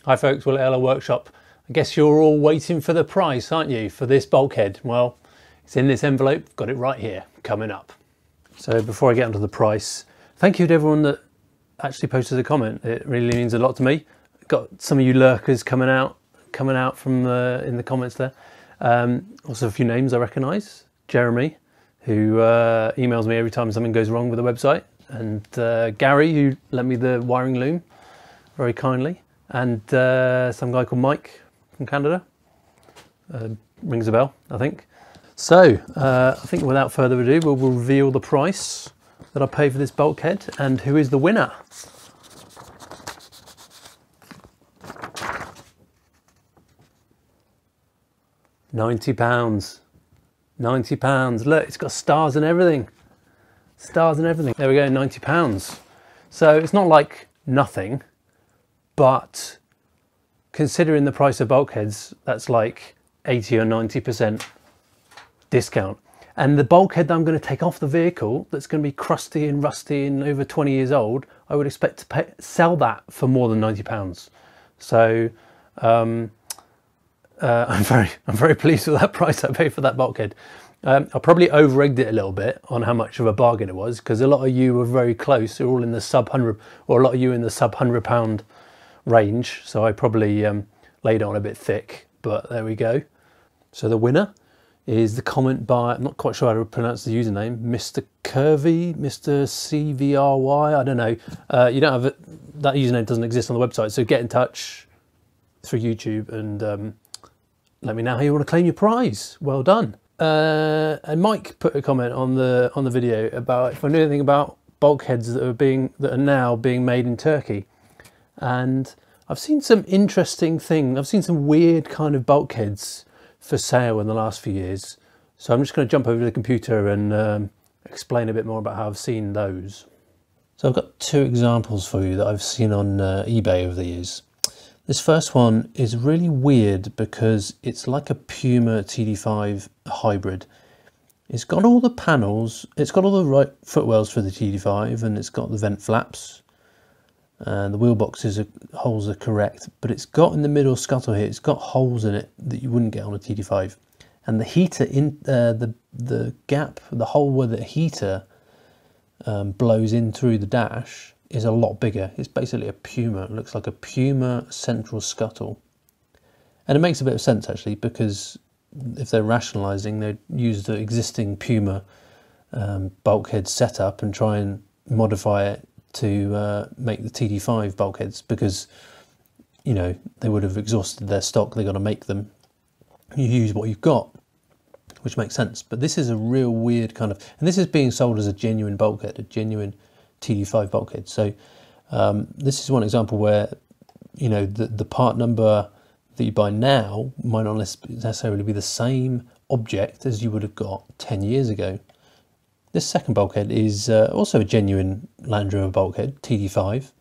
Hi folks, Will at LL Workshop. I guess you're all waiting for the price, aren't you, for this bulkhead? Well, it's in this envelope, got it right here, coming up. So before I get onto the price, thank you to everyone that actually posted a comment. It really means a lot to me. Got some of you lurkers coming out from in the comments there. Also a few names I recognise. Jeremy, who emails me every time something goes wrong with the website, and Gary, who lent me the wiring loom very kindly. And some guy called Mike from Canada. Rings a bell, I think. So, I think without further ado, we'll reveal the price that I paid for this bulkhead and who is the winner. £90. £90. Look, it's got stars and everything. Stars and everything. There we go, £90. So it's not like nothing. But considering the price of bulkheads, that's like 80 or 90% discount. And the bulkhead that I'm going to take off the vehicle, that's going to be crusty and rusty and over 20 years old, I would expect to sell that for more than £90. So I'm very pleased with that price I paid for that bulkhead. I probably over-egged it a little bit on how much of a bargain it was, because a lot of you were very close. You're all in the sub 100, or a lot of you in the sub £100 range, so I probably laid it on a bit thick, but there we go. So the winner is the comment by, I'm not quite sure how to pronounce the username, Mr. Curvy, Mr. CVRY, I don't know. You don't have it, that username doesn't exist on the website, so get in touch through YouTube and let me know how you want to claim your prize. Well done. And Mike put a comment on the video about if I knew anything about bulkheads that are now being made in Turkey. And I've seen some interesting things. I've seen some weird kind of bulkheads for sale in the last few years. So I'm just going to jump over to the computer and explain a bit more about how I've seen those. So I've got two examples for you that I've seen on eBay over the years. This first one is really weird because it's like a Puma TD5 hybrid. It's got all the panels, it's got all the right footwells for the TD5, and it's got the vent flaps. And the wheel boxes holes are correct, but it's got in the middle scuttle here, it's got holes in it that you wouldn't get on a TD5. And the heater in the gap, the hole where the heater blows in through the dash is a lot bigger. It's basically a Puma. It looks like a Puma central scuttle. And it makes a bit of sense actually, because if they're rationalising, they'd use the existing Puma bulkhead setup and try and modify it to make the TD5 bulkheads, because you know they would have exhausted their stock. They've got to make them. You use what you've got, which makes sense. But this is a real weird kind of, and this is being sold as a genuine bulkhead, a genuine TD5 bulkhead. So this is one example where you know the part number that you buy now might not necessarily be the same object as you would have got 10 years ago. This second bulkhead is also a genuine Land Rover bulkhead, TD5,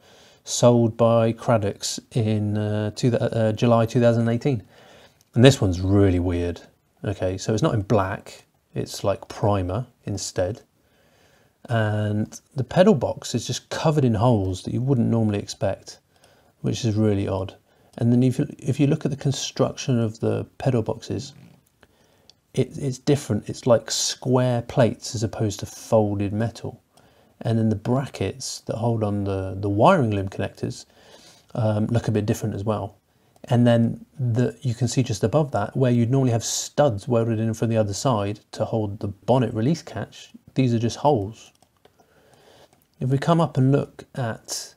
sold by Craddock's in July 2018. And this one's really weird. Okay, so it's not in black, it's like primer instead. And the pedal box is just covered in holes that you wouldn't normally expect, which is really odd. And then if you look at the construction of the pedal boxes, it's different. It's like square plates as opposed to folded metal. And then the brackets that hold on the wiring loom connectors look a bit different as well. And then you can see just above that, where you'd normally have studs welded in from the other side to hold the bonnet release catch, these are just holes. If we come up and look at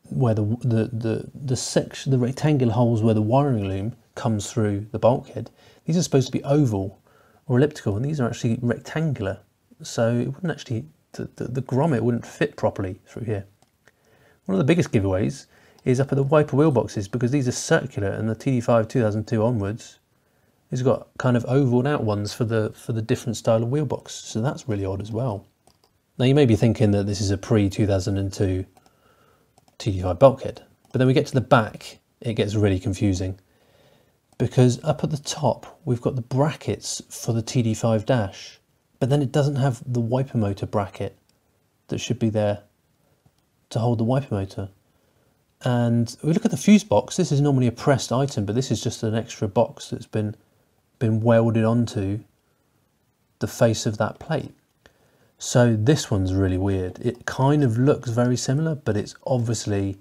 where the section, the rectangular holes where the wiring loom comes through the bulkhead, these are supposed to be oval or elliptical, and these are actually rectangular, so it wouldn't actually, the grommet wouldn't fit properly through here. One of the biggest giveaways is up at the wiper wheel boxes, because these are circular, and the TD5 2002 onwards has got kind of ovaled out ones for the different style of wheel box, so that's really odd as well. Now you may be thinking that this is a pre-2002 TD5 bulkhead, but then we get to the back, it gets really confusing. Because up at the top, we've got the brackets for the TD5 dash, but then it doesn't have the wiper motor bracket that should be there to hold the wiper motor. And we look at the fuse box. This is normally a pressed item, but this is just an extra box that's been welded onto the face of that plate. So this one's really weird. It kind of looks very similar, but it's obviously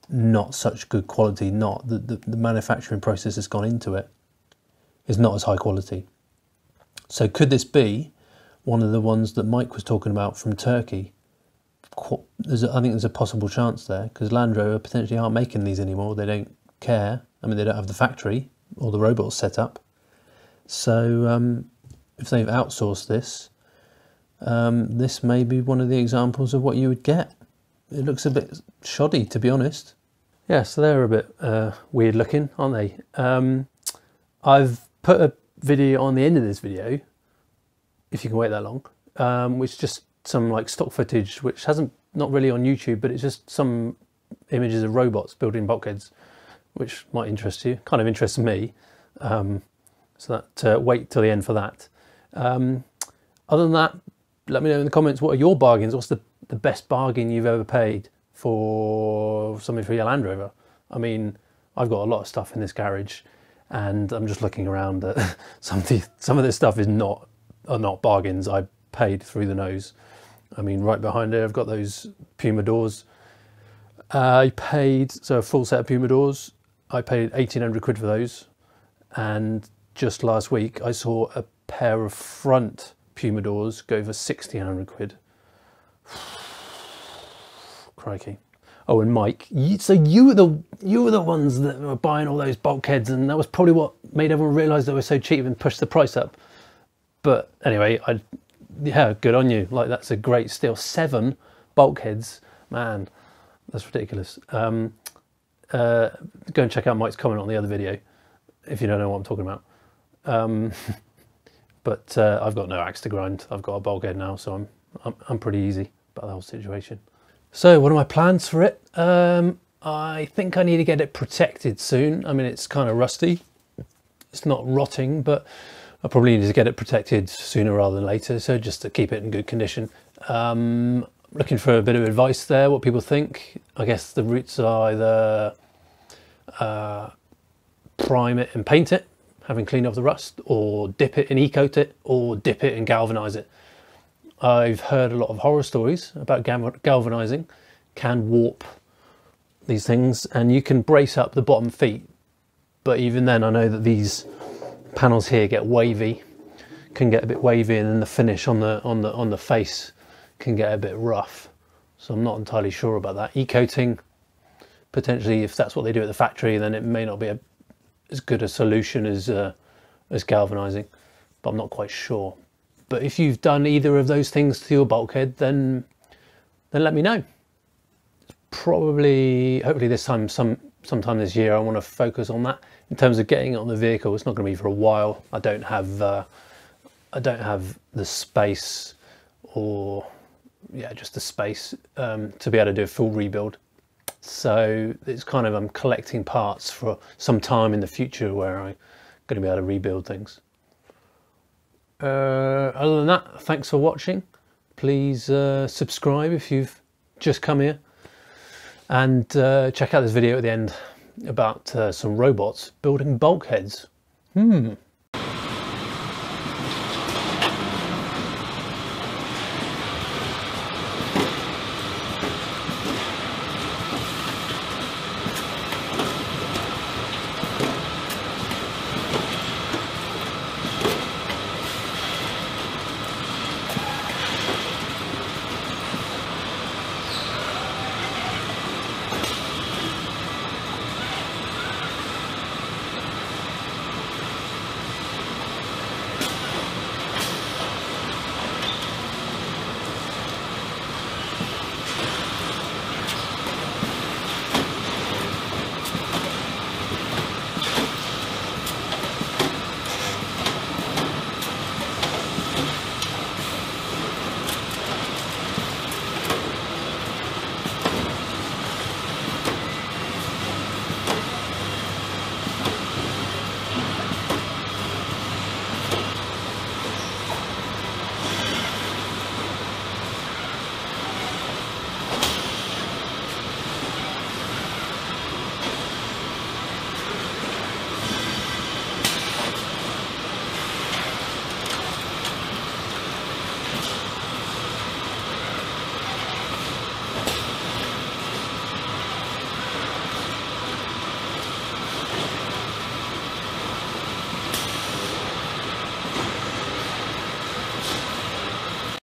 not such good quality. Not the manufacturing process that's gone into it is not as high quality. So could this be one of the ones that Mike was talking about from Turkey? I think there's a possible chance there, because Land Rover potentially aren't making these anymore. They don't care. I mean, they don't have the factory or the robots set up. So if they've outsourced this, this may be one of the examples of what you would get. It looks a bit shoddy, to be honest. Yeah, so they're a bit weird looking, aren't they? I've put a video on the end of this video, if you can wait that long, which is just some like stock footage, which not really on YouTube, but it's just some images of robots building bulkheads, which might interest you. Kind of interests me. So that wait till the end for that. Other than that, let me know in the comments, what are your bargains? What's the best bargain you've ever paid for something for your Land Rover? I mean, I've got a lot of stuff in this garage, and I'm just looking around at some of this stuff are not bargains. I paid through the nose. I mean, right behind there, I've got those Puma doors. I paid, so a full set of Puma doors, I paid 1,800 quid for those. And just last week, I saw a pair of front Puma doors go for 1,600 quid. Crikey. Oh, and Mike, so you were the ones that were buying all those bulkheads, and that was probably what made everyone realise they were so cheap and pushed the price up. But anyway, yeah, good on you. Like, that's a great steal. 7 bulkheads, man, that's ridiculous. Go and check out Mike's comment on the other video if you don't know what I'm talking about. But I've got no axe to grind. I've got a bulkhead now, so I'm pretty easy about the whole situation. So what are my plans for it? I think I need to get it protected soon. I mean, it's kind of rusty. It's not rotting, but I probably need to get it protected sooner rather than later, so just to keep it in good condition. Looking for a bit of advice there, what people think. I guess the routes are either prime it and paint it, having cleaned off the rust, or dip it and e-coat it, or dip it and galvanise it. I've heard a lot of horror stories about galvanising can warp these things, and you can brace up the bottom feet, but even then I know that these panels here get wavy, can get a bit wavy, and then the finish on the face can get a bit rough. So I'm not entirely sure about that. E-coating, potentially, if that's what they do at the factory, then it may not be as good a solution as galvanising, but I'm not quite sure. But if you've done either of those things to your bulkhead, then let me know. Probably, hopefully this time, sometime this year, I want to focus on that. In terms of getting it on the vehicle, it's not going to be for a while. I don't have the space, or just the space to be able to do a full rebuild. So it's kind of, I'm collecting parts for some time in the future where I'm going to be able to rebuild things. Other than that, thanks for watching. Please subscribe if you've just come here, and check out this video at the end about some robots building bulkheads.